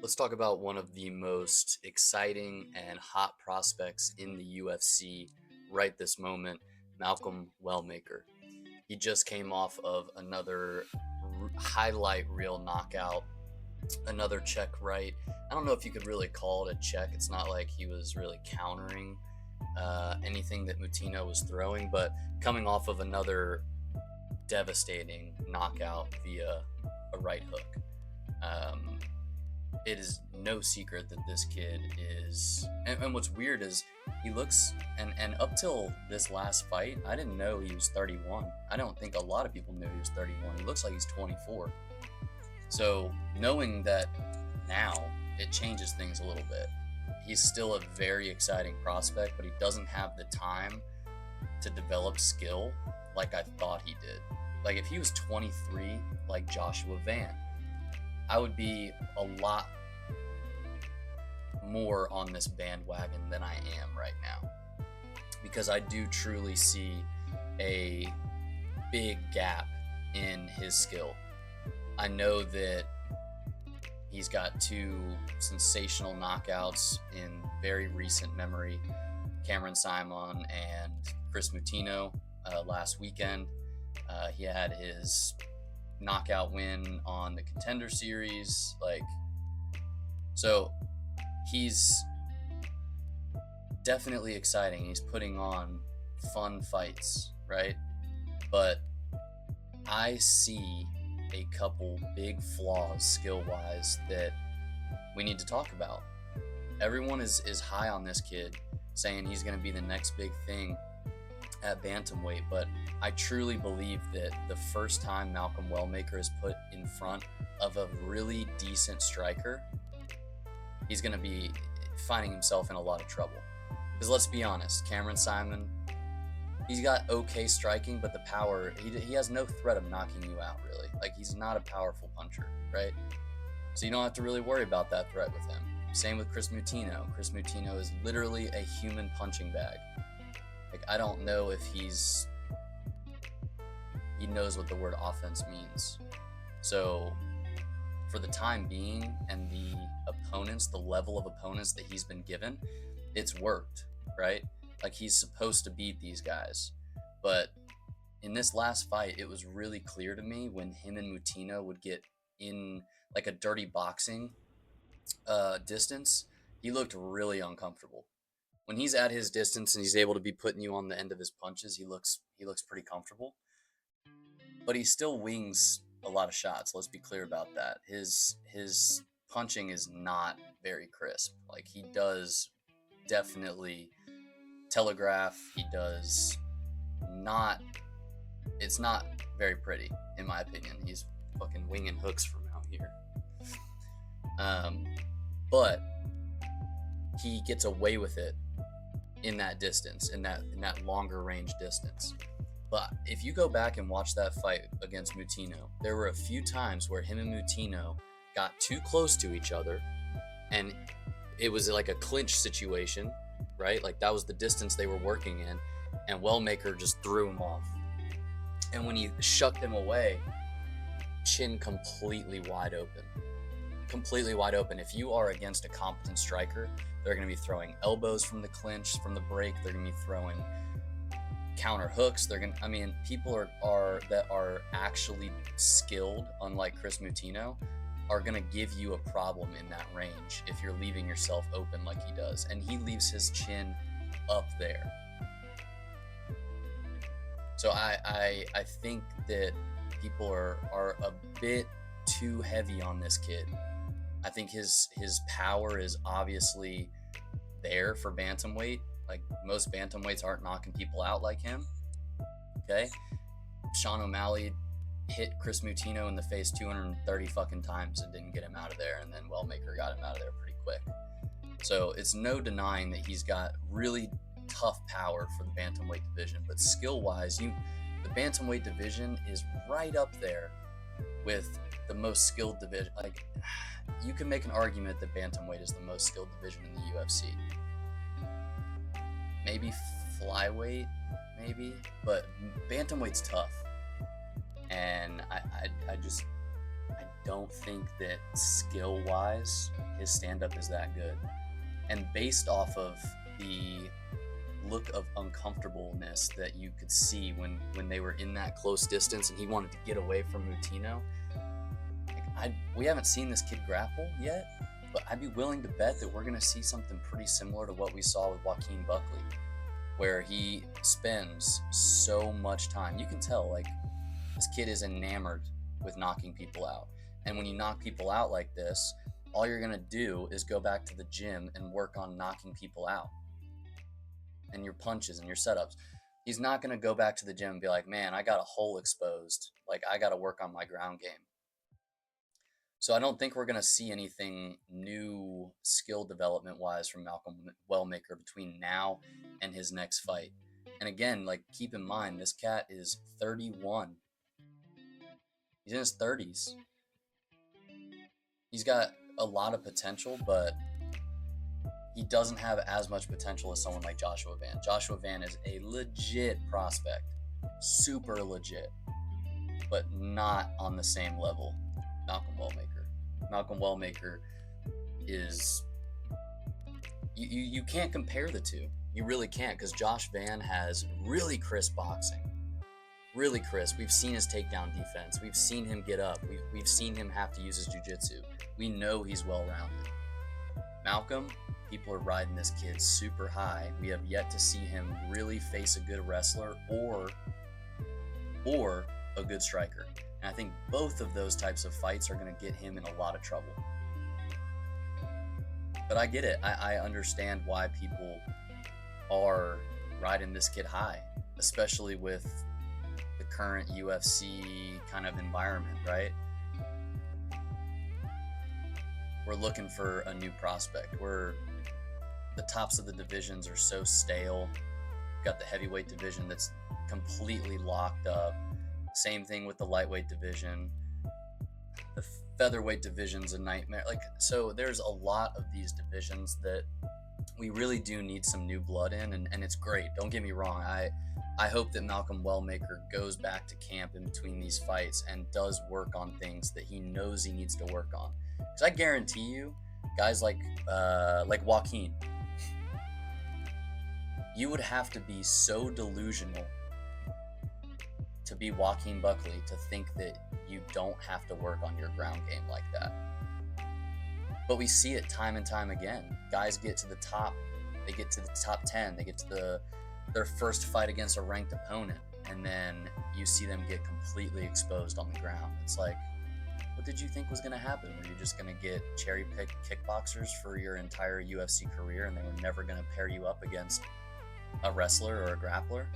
Let's talk about one of the most exciting and hot prospects in the UFC right this moment, Malcolm Wellmaker. He just came off of another highlight reel knockout, another check right. I don't know if you could really call it a check. It's not like he was really countering anything that Mutino was throwing, but coming off of another devastating knockout via a right hook. Um, it is no secret that this kid is, and what's weird is he looks, and up till this last fight, I didn't know he was 31. I don't think a lot of people knew he was 31. He looks like he's 24. So knowing that now, it changes things a little bit. He's still a very exciting prospect, but he doesn't have the time to develop skill like I thought he did. Like if he was 23 like Joshua Van, I would be a lot more on this bandwagon than I am right now, because I do truly see a big gap in his skill. I know that he's got two sensational knockouts in very recent memory, Cameron Simon and Chris Mutino last weekend. He had his knockout win on the Contender Series. So he's definitely exciting. He's putting on fun fights, right? But I see a couple big flaws skill-wise that we need to talk about. Everyone is high on this kid, saying he's going to be the next big thing at Bantamweight, but I truly believe that the first time Malcolm Wellmaker is put in front of a really decent striker, he's going to be finding himself in a lot of trouble. Because let's be honest, Cameron Simon, he's got okay striking, but the power, he has no threat of knocking you out, really. Like, he's not a powerful puncher, right? So you don't have to really worry about that threat with him. Same with Chris Mutino. Chris Mutino is literally a human punching bag. Like, I don't know if he knows what the word offense means. So for the time being, and the opponents, the level of opponents that he's been given, it's worked, right? Like, he's supposed to beat these guys. But in this last fight, it was really clear to me when him and Mutino would get in like a dirty boxing distance, he looked really uncomfortable. When he's at his distance and he's able to be putting you on the end of his punches, he looks pretty comfortable. But he still wings a lot of shots. Let's be clear about that. His punching is not very crisp. Like, he does definitely telegraph. He does not. It's not very pretty, in my opinion. He's fucking winging hooks from out here. But he gets away with it in that distance, in that longer range distance. But if you go back and watch that fight against Mutino, there were a few times where him and Mutino got too close to each other, and it was like a clinch situation, right? Like, that was the distance they were working in, and Wellmaker just threw him off. And when he shucked him away, chin completely wide open. Completely wide open. If you are against a competent striker, they're going to be throwing elbows from the clinch, from the break. They're going to be throwing counter hooks. People that are actually skilled, unlike Chris Mutino, are going to give you a problem in that range if you're leaving yourself open like he does. And he leaves his chin up there. So I think that people are a bit too heavy on this kid. I think his power is obviously there for bantamweight. Like, most bantamweights aren't knocking people out like him. Okay, Sean O'Malley hit Chris Mutino in the face 230 fucking times and didn't get him out of there, and then Wellmaker got him out of there pretty quick. So it's no denying that he's got really tough power for the bantamweight division, but skill-wise, the bantamweight division is right up there with the most skilled division. Like, you can make an argument that bantamweight is the most skilled division in the UFC. Maybe flyweight, maybe, but bantamweight's tough. And I don't think that skill-wise, his stand-up is that good. And based off of the look of uncomfortableness that you could see when they were in that close distance and he wanted to get away from Moutinho, we haven't seen this kid grapple yet, but I'd be willing to bet that we're going to see something pretty similar to what we saw with Joaquin Buckley, where he spends so much time. You can tell, like, this kid is enamored with knocking people out. And when you knock people out like this, all you're going to do is go back to the gym and work on knocking people out and your punches and your setups. He's not going to go back to the gym and be like, man, I got a hole exposed. Like, I got to work on my ground game. So I don't think we're going to see anything new skill development wise from Malcolm Wellmaker between now and his next fight. And again, like, keep in mind, this cat is 31. He's in his 30s. He's got a lot of potential, but he doesn't have as much potential as someone like Joshua Van. Joshua Van is a legit prospect, super legit, but not on the same level Malcolm Wellmaker. Malcolm Wellmaker is, you can't compare the two. You really can't, because Josh Van has really crisp boxing. Really crisp. We've seen his takedown defense. We've seen him get up. We've seen him have to use his jiu-jitsu. We know he's well-rounded. Malcolm, people are riding this kid super high. We have yet to see him really face a good wrestler or a good striker. And I think both of those types of fights are going to get him in a lot of trouble. But I get it. I understand why people are riding this kid high, especially with the current UFC kind of environment, right? We're looking for a new prospect. The tops of the divisions are so stale. We've got the heavyweight division that's completely locked up. Same thing with the lightweight division. The featherweight division's a nightmare. So there's a lot of these divisions that we really do need some new blood in, and it's great. Don't get me wrong. I hope that Malcolm Wellmaker goes back to camp in between these fights and does work on things that he knows he needs to work on. Because I guarantee you, guys like Joaquin, you would have to be so delusional to be Joaquin Buckley to think that you don't have to work on your ground game like that. But we see it time and time again. Guys get to the top. They get to the top 10. They get to their first fight against a ranked opponent, and then you see them get completely exposed on the ground. It's like, what did you think was going to happen? Were you just going to get cherry-picked kickboxers for your entire UFC career, and they were never going to pair you up against a wrestler or a grappler?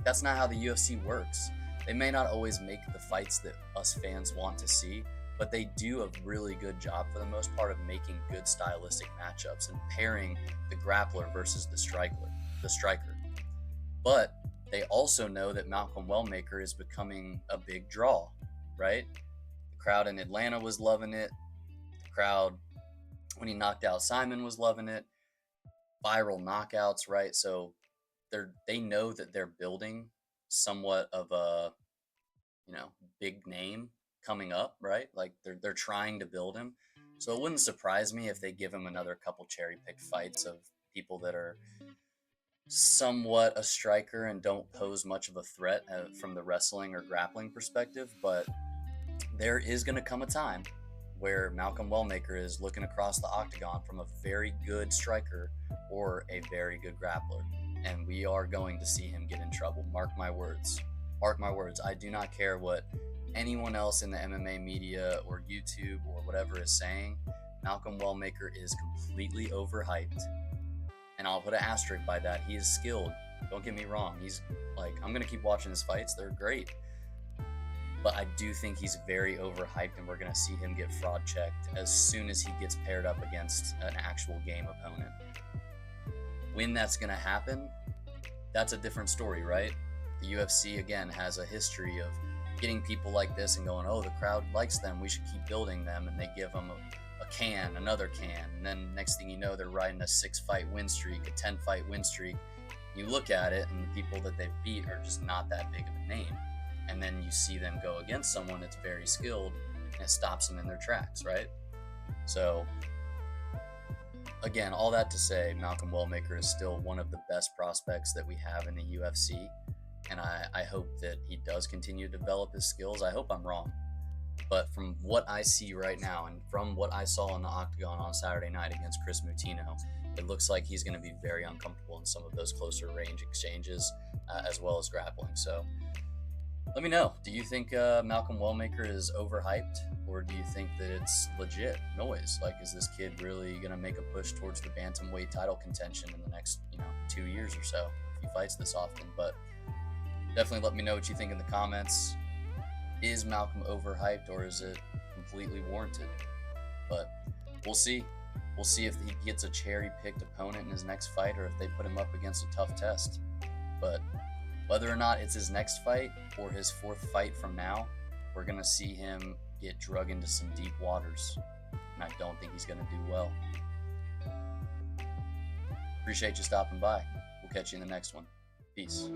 That's not how the UFC works. They may not always make the fights that us fans want to see, but they do a really good job for the most part of making good stylistic matchups and pairing the grappler versus the striker. But they also know that Malcolm Wellmaker is becoming a big draw, right? The crowd in Atlanta was loving it. The crowd, when he knocked out Simon, was loving it. Viral knockouts, right? So they know that they're building somewhat of a, big name coming up, right? Like they're trying to build him. So it wouldn't surprise me if they give him another couple cherry-picked fights of people that are somewhat a striker and don't pose much of a threat from the wrestling or grappling perspective. But there is going to come a time where Malcolm Wellmaker is looking across the octagon from a very good striker or a very good grappler, and we are going to see him get in trouble. Mark my words. Mark my words. I do not care what anyone else in the MMA media or YouTube or whatever is saying. Malcolm Wellmaker is completely overhyped, and I'll put an asterisk by that. He is skilled. Don't get me wrong. I'm going to keep watching his fights. They're great. But I do think he's very overhyped, and we're going to see him get fraud checked as soon as he gets paired up against an actual game opponent. When that's going to happen, that's a different story, right? The UFC, again, has a history of getting people like this and going, oh, the crowd likes them, we should keep building them, and they give them a can, another can, and then next thing you know, they're riding a 6-fight win streak, a 10-fight win streak. You look at it, and the people that they've beat are just not that big of a name. And then you see them go against someone that's very skilled, and it stops them in their tracks, right? So again, all that to say, Malcolm Wellmaker is still one of the best prospects that we have in the UFC, and I hope that he does continue to develop his skills. I hope I'm wrong, but from what I see right now and from what I saw in the octagon on Saturday night against Chris Mutino, it looks like he's going to be very uncomfortable in some of those closer range exchanges, as well as grappling. So let me know. Do you think Malcolm Wellmaker is overhyped, or do you think that it's legit noise? Like, is this kid really going to make a push towards the bantamweight title contention in the next, 2 years or so if he fights this often? But definitely let me know what you think in the comments. Is Malcolm overhyped, or is it completely warranted? But we'll see. We'll see if he gets a cherry-picked opponent in his next fight, or if they put him up against a tough test. But whether or not it's his next fight or his fourth fight from now, we're going to see him get drug into some deep waters. And I don't think he's going to do well. Appreciate you stopping by. We'll catch you in the next one. Peace.